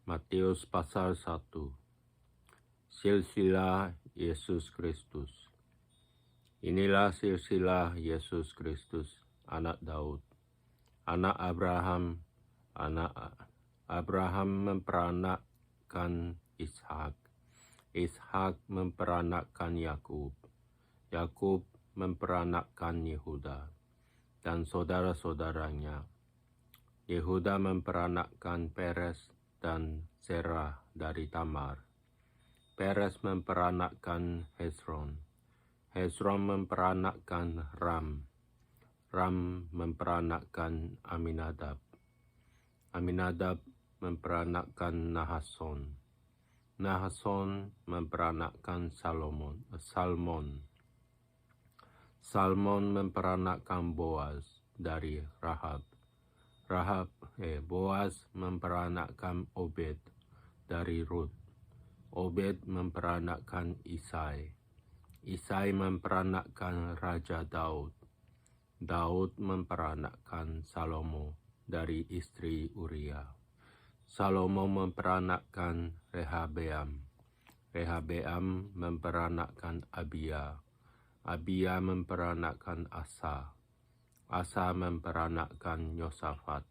Matius pasal 1. Silsilah Yesus Kristus. Inilah silsilah Yesus Kristus, anak Daud, anak Abraham. Anak Abraham memperanakkan Ishak. Ishak memperanakkan Yakub. Yakub memperanakkan Yehuda dan saudara-saudaranya. Yehuda memperanakkan Peres dan Zerah dari Tamar. Peres memperanakkan Hezron. Hezron memperanakkan Ram. Ram memperanakkan Aminadab. Aminadab memperanakkan Nahason. Nahason memperanakkan Salmon. Salmon memperanakkan Boaz dari Rahab. Boaz memperanakkan Obed dari Rut. Obed memperanakkan Isai. Isai memperanakkan Raja Daud. Daud memperanakkan Salomo dari istri Uria. Salomo memperanakkan Rehabeam. Rehabeam memperanakkan Abia. Abia memperanakkan Asa. Asa memperanakkan Yosafat.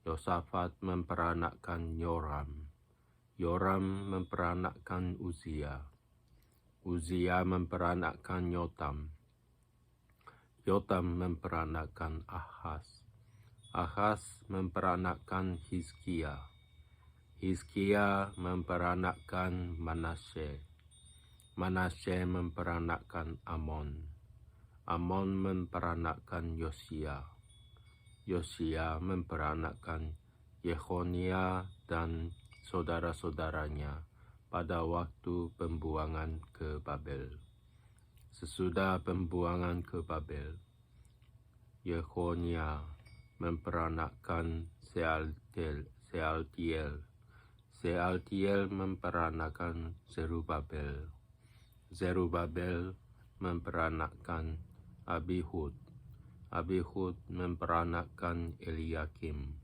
Yosafat memperanakkan Yoram. Yoram memperanakkan Uzia. Uzia memperanakkan Yotam. Yotam memperanakkan Ahaz. Ahaz memperanakkan Hizkia. Hizkia memperanakkan Manasye. Manasye memperanakkan Amon. Amon memperanakkan Yosia. Yosia memperanakkan Yehonia dan saudara-saudaranya pada waktu pembuangan ke Babel. Sesudah pembuangan ke Babel, Yehonia memperanakkan Sealtiel. Sealtiel memperanakkan Zerubabel. Zerubabel memperanakkan Abihud. Abihud memperanakkan Eliakim.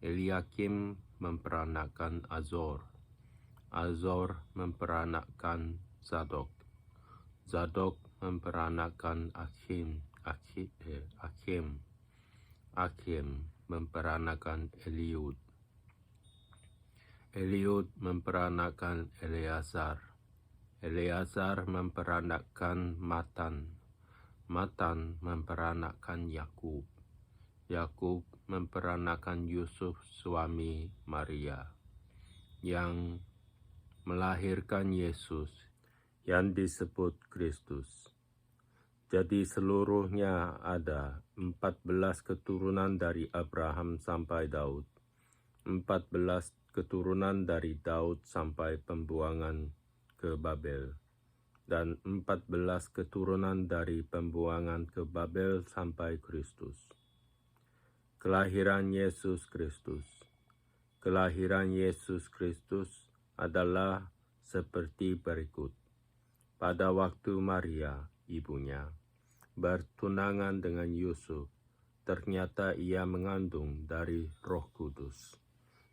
Eliakim memperanakkan Azor. Azor memperanakkan Zadok. Zadok memperanakkan Akim. Akim memperanakkan Eliud. Eliud memperanakkan Eleazar. Eleazar memperanakkan Matan. Matan memperanakkan Yakub. Yakub memperanakkan Yusuf suami Maria, yang melahirkan Yesus yang disebut Kristus. Jadi seluruhnya ada 14 keturunan dari Abraham sampai Daud, 14 keturunan dari Daud sampai pembuangan ke Babel, dan 14 keturunan dari pembuangan ke Babel sampai Kristus. Kelahiran Yesus Kristus. Kelahiran Yesus Kristus adalah seperti berikut. Pada waktu Maria, ibunya, bertunangan dengan Yusuf, ternyata ia mengandung dari Roh Kudus,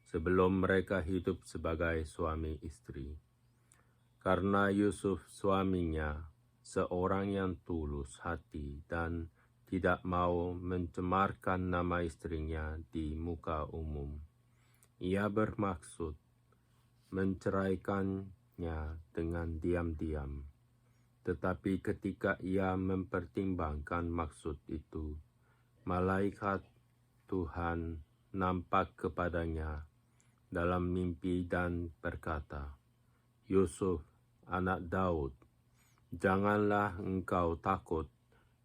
sebelum mereka hidup sebagai suami istri. Karena Yusuf suaminya seorang yang tulus hati dan tidak mau mencemarkan nama istrinya di muka umum, ia bermaksud menceraikannya dengan diam-diam. Tetapi ketika ia mempertimbangkan maksud itu, malaikat Tuhan nampak kepadanya dalam mimpi dan berkata, "Yusuf, anak Daud, janganlah engkau takut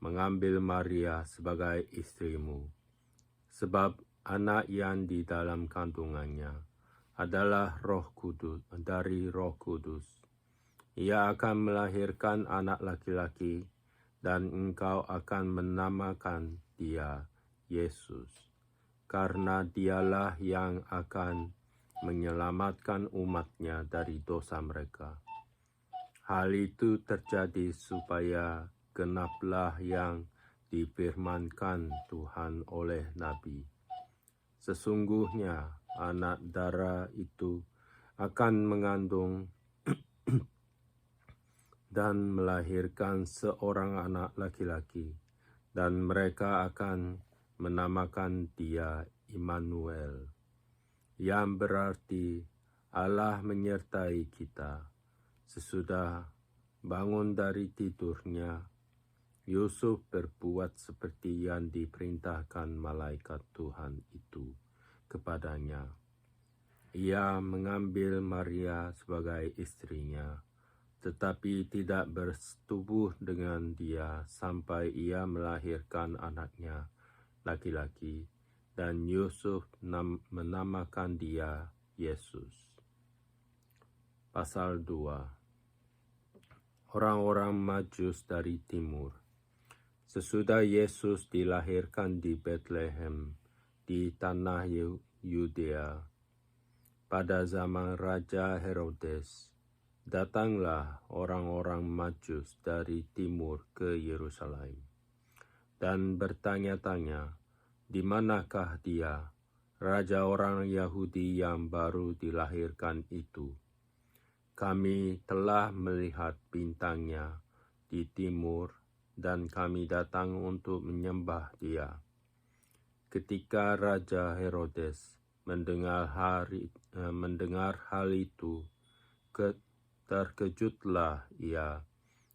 mengambil Maria sebagai istrimu, sebab anak yang di dalam kandungannya adalah dari Roh Kudus. Ia akan melahirkan anak laki-laki, dan engkau akan menamakan dia Yesus, karena dialah yang akan menyelamatkan umatnya dari dosa mereka." Hal itu terjadi supaya genaplah yang difirmankan Tuhan oleh Nabi. "Sesungguhnya anak dara itu akan mengandung dan melahirkan seorang anak laki-laki, dan mereka akan menamakan dia Immanuel, yang berarti Allah menyertai kita. Sesudah bangun dari tidurnya, Yusuf berbuat seperti yang diperintahkan malaikat Tuhan itu kepadanya. Ia mengambil Maria sebagai istrinya, tetapi tidak bersetubuh dengan dia sampai ia melahirkan anaknya laki-laki, dan Yusuf menamakan dia Yesus. Pasal 2. Orang-orang Majus dari timur. Sesudah Yesus dilahirkan di Betlehem di tanah Yudea, pada zaman Raja Herodes, datanglah orang-orang Majus dari timur ke Yerusalem dan bertanya-tanya, di manakah dia, Raja orang Yahudi yang baru dilahirkan itu? Kami telah melihat bintangnya di timur, dan kami datang untuk menyembah dia. Ketika Raja Herodes mendengar hal itu, terkejutlah ia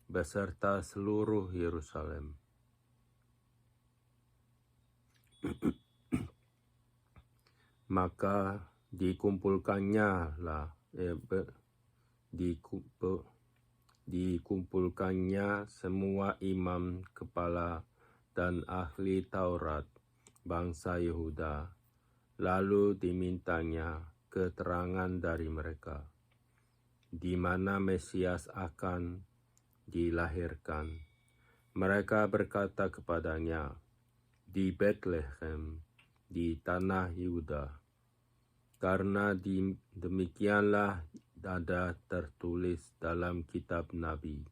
beserta seluruh Yerusalem. Maka dikumpulkannya semua imam kepala dan ahli Taurat bangsa Yehuda, lalu dimintanya keterangan dari mereka, di mana Mesias akan dilahirkan. Mereka berkata kepadanya, di Betlehem, di tanah Yehuda, karena demikianlah ada tertulis dalam kitab Nabi.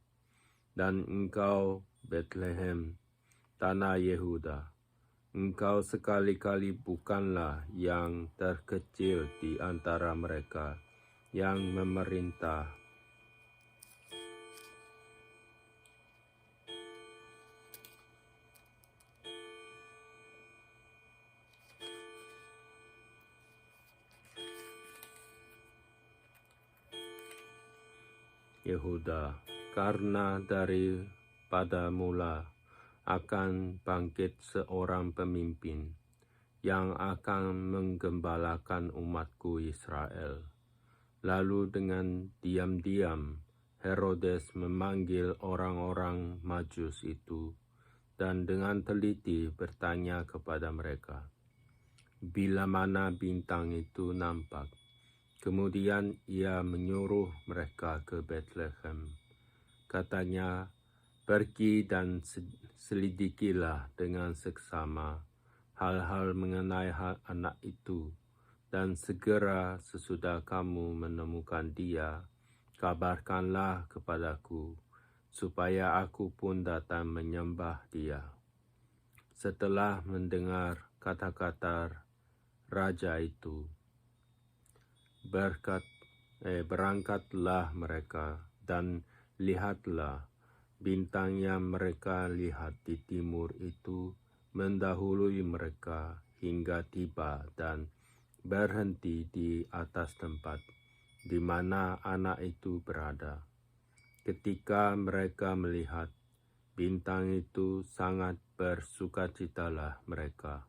Dan engkau, Betlehem, tanah Yehuda, engkau sekali-kali bukanlah yang terkecil di antara mereka yang memerintah. Yehuda, karena daripada mula akan bangkit seorang pemimpin yang akan menggembalakan umatku Israel. Lalu dengan diam-diam Herodes memanggil orang-orang Majus itu dan dengan teliti bertanya kepada mereka, bila mana bintang itu nampak. Kemudian ia menyuruh mereka ke Betlehem. Katanya, pergi dan selidikilah dengan seksama hal-hal mengenai anak itu, dan segera sesudah kamu menemukan dia, kabarkanlah kepadaku, supaya aku pun datang menyembah dia. Setelah mendengar kata-kata raja itu, berangkatlah mereka, dan lihatlah, bintang yang mereka lihat di timur itu mendahului mereka hingga tiba dan berhenti di atas tempat di mana anak itu berada. Ketika mereka melihat bintang itu, sangat bersukacitalah mereka.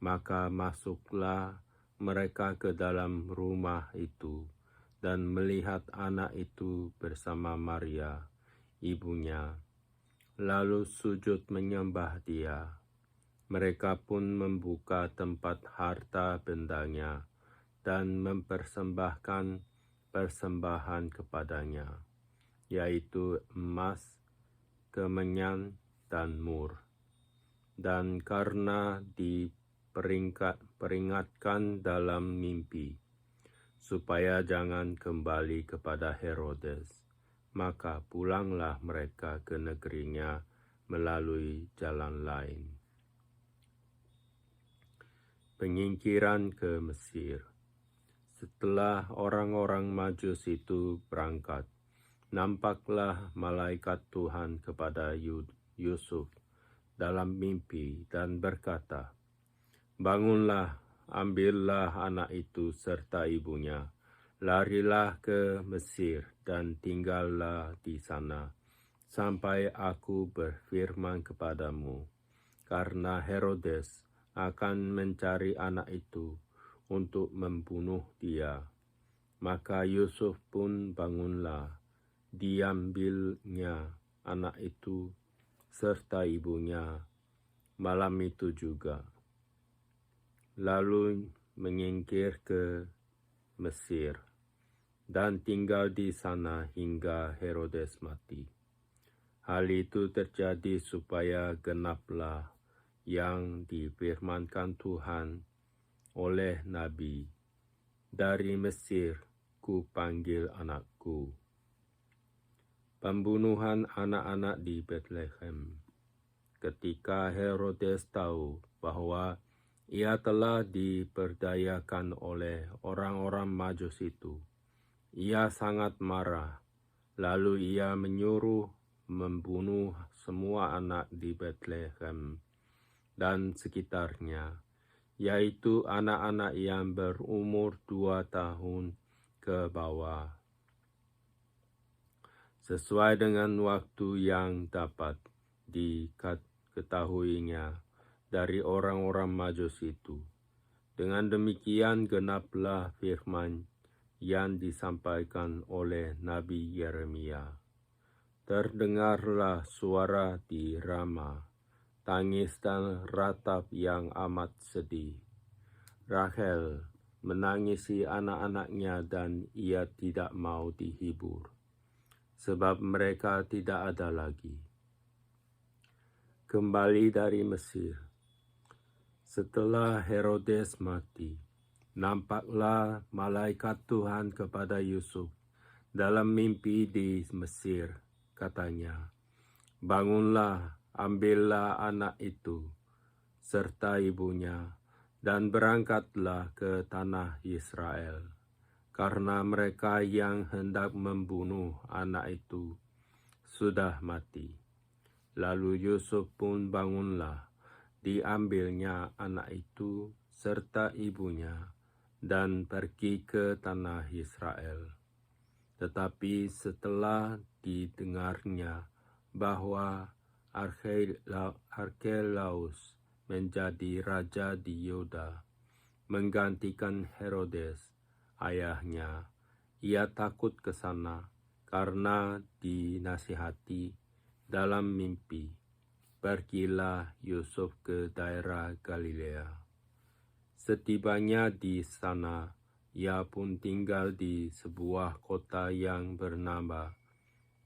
Maka masuklah mereka ke dalam rumah itu dan melihat anak itu bersama Maria, ibunya, lalu sujud menyembah dia. Mereka pun membuka tempat harta bendanya dan mempersembahkan persembahan kepadanya, yaitu emas, kemenyan, dan mur. Dan karena peringatkan dalam mimpi, supaya jangan kembali kepada Herodes, maka pulanglah mereka ke negerinya melalui jalan lain. Penyingkiran ke Mesir. setelah orang-orang Majus itu berangkat, nampaklah malaikat Tuhan kepada Yusuf dalam mimpi dan berkata, "Bangunlah, ambillah anak itu serta ibunya, larilah ke Mesir dan tinggallah di sana, sampai aku berfirman kepadamu, karena Herodes akan mencari anak itu untuk membunuh dia." Maka Yusuf pun bangunlah, diambilnya anak itu serta ibunya malam itu juga, lalu menyingkir ke Mesir dan tinggal di sana hingga Herodes mati. Hal itu terjadi supaya genaplah yang difirmankan Tuhan oleh Nabi, "Dari Mesir ku panggil anakku." Pembunuhan anak-anak di Bethlehem. Ketika Herodes tahu bahwa ia telah diperdayakan oleh orang-orang Majus itu, ia sangat marah. Lalu ia menyuruh membunuh semua anak di Bethlehem dan sekitarnya, yaitu anak-anak yang berumur 2 tahun ke bawah, sesuai dengan waktu yang dapat diketahuinya dari orang-orang Majus itu. Dengan demikian genaplah firman yang disampaikan oleh Nabi Yeremia. Terdengarlah suara di Rama, tangis dan ratap yang amat sedih. Rachel menangisi anak-anaknya dan ia tidak mau dihibur, sebab mereka tidak ada lagi. Kembali dari Mesir. Setelah Herodes mati, nampaklah malaikat Tuhan kepada Yusuf dalam mimpi di Mesir. Katanya, "Bangunlah, ambillah anak itu serta ibunya, dan berangkatlah ke tanah Israel, karena mereka yang hendak membunuh anak itu sudah mati." Lalu Yusuf pun bangunlah, diambilnya anak itu serta ibunya, dan pergi ke tanah Israel. Tetapi setelah didengarnya bahwa Archelaus menjadi raja di Yuda, menggantikan Herodes, ayahnya, ia takut ke sana karena dinasihati dalam mimpi. Pergilah Yusuf ke daerah Galilea. Setibanya di sana, ia pun tinggal di sebuah kota yang bernama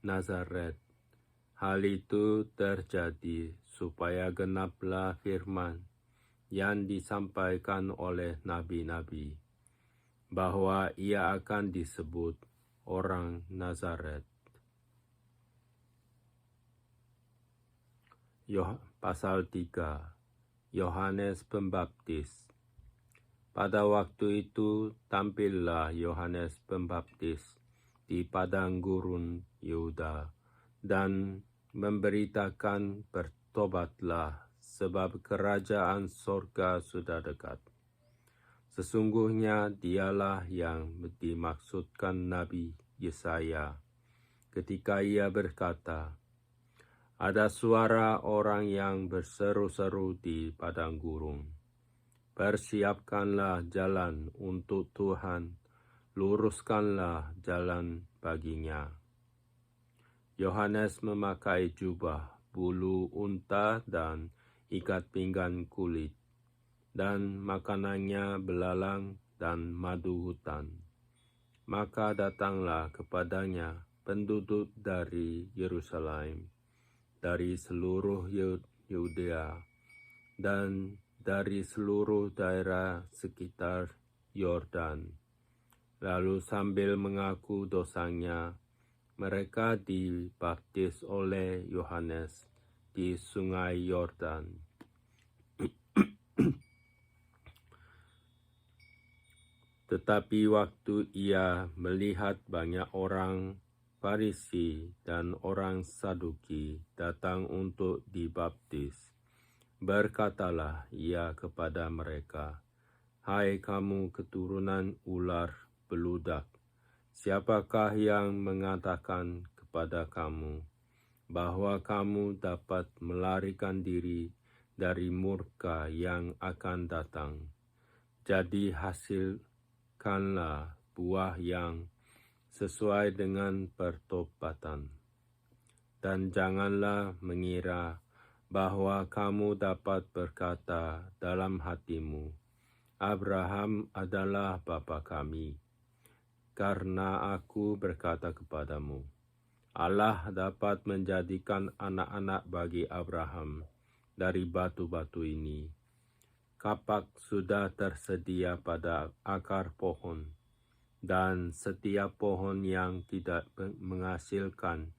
Nazaret. Hal itu terjadi supaya genaplah firman yang disampaikan oleh nabi-nabi, bahwa ia akan disebut orang Nazaret. Pasal 3. Yohanes Pembaptis. Pada waktu itu tampillah Yohanes Pembaptis di padang gurun Yehuda dan memberitakan, "Bertobatlah, sebab kerajaan sorga sudah dekat." Sesungguhnya dialah yang dimaksudkan Nabi Yesaya ketika ia berkata, "Ada suara orang yang berseru-seru di padang gurun, persiapkanlah jalan untuk Tuhan, luruskanlah jalan baginya." Yohanes memakai jubah bulu unta dan ikat pinggan kulit, dan makanannya belalang dan madu hutan. Maka datanglah kepadanya penduduk dari Yerusalem, dari seluruh Yudea, dan dari seluruh daerah sekitar Yordan. Lalu sambil mengaku dosanya, mereka dibaptis oleh Yohanes di sungai Yordan. Tetapi waktu ia melihat banyak orang Farisi dan orang Saduki datang untuk dibaptis, berkatalah ia kepada mereka, "Hai kamu keturunan ular beludak, siapakah yang mengatakan kepada kamu bahwa kamu dapat melarikan diri dari murka yang akan datang? Jadi hasilkanlah buah yang sesuai dengan pertobatan. Dan janganlah mengira bahwa kamu dapat berkata dalam hatimu, Abraham adalah bapa kami. Karena aku berkata kepadamu, Allah dapat menjadikan anak-anak bagi Abraham dari batu-batu ini. Kapak sudah tersedia pada akar pohon, dan setiap pohon yang tidak menghasilkan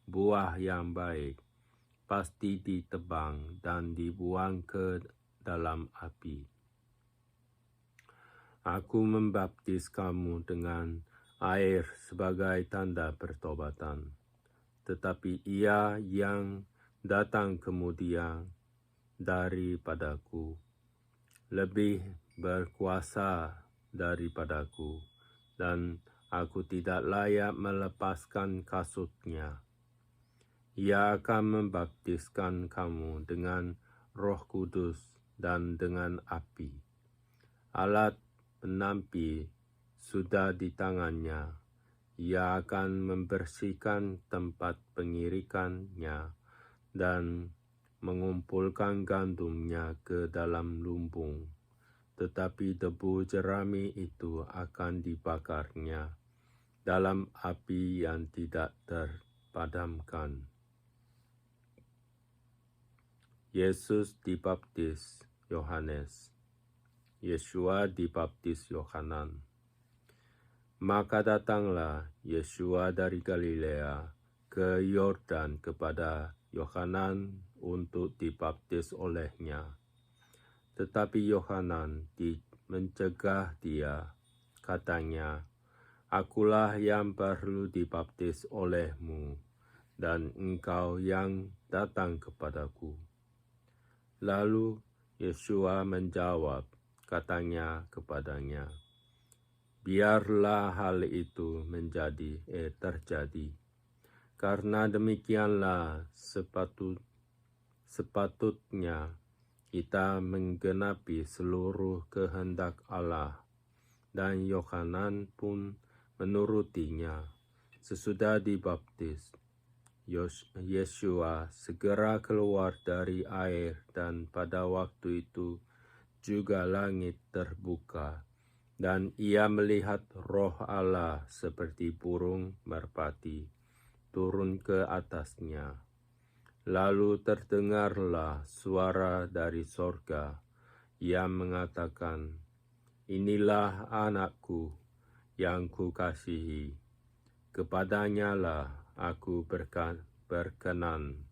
buah yang baik pasti ditebang dan dibuang ke dalam api. Aku membaptis kamu dengan air sebagai tanda pertobatan, tetapi Ia yang datang kemudian daripadaku lebih berkuasa daripadaku, dan aku tidak layak melepaskan kasutnya. Ia akan membaptiskan kamu dengan Roh Kudus dan dengan api. Alat penampi sudah di tangannya. Ia akan membersihkan tempat pengirikannya dan mengumpulkan gandumnya ke dalam lumbung, tetapi debu jerami itu akan dibakarnya dalam api yang tidak terpadamkan. Yesus dibaptis Yohanes, Yeshua dibaptis Yohanan. Maka datanglah Yeshua dari Galilea ke Yordan kepada Yohanan untuk dibaptis olehnya. Tetapi Yohanan mencegah dia, katanya, Akulah yang perlu dibaptis olehmu, dan engkau yang datang kepadaku. Lalu Yeshua menjawab, katanya kepadanya, Biarlah hal itu terjadi, karena demikianlah sepatutnya kita menggenapi seluruh kehendak Allah. Dan Yohanan pun menurutinya. Sesudah dibaptis, Yeshua segera keluar dari air, dan pada waktu itu juga langit terbuka, dan ia melihat Roh Allah seperti burung merpati turun ke atasnya. Lalu terdengarlah suara dari sorga yang mengatakan, Inilah anakku yang kukasihi, kepadanya lah aku berkenan.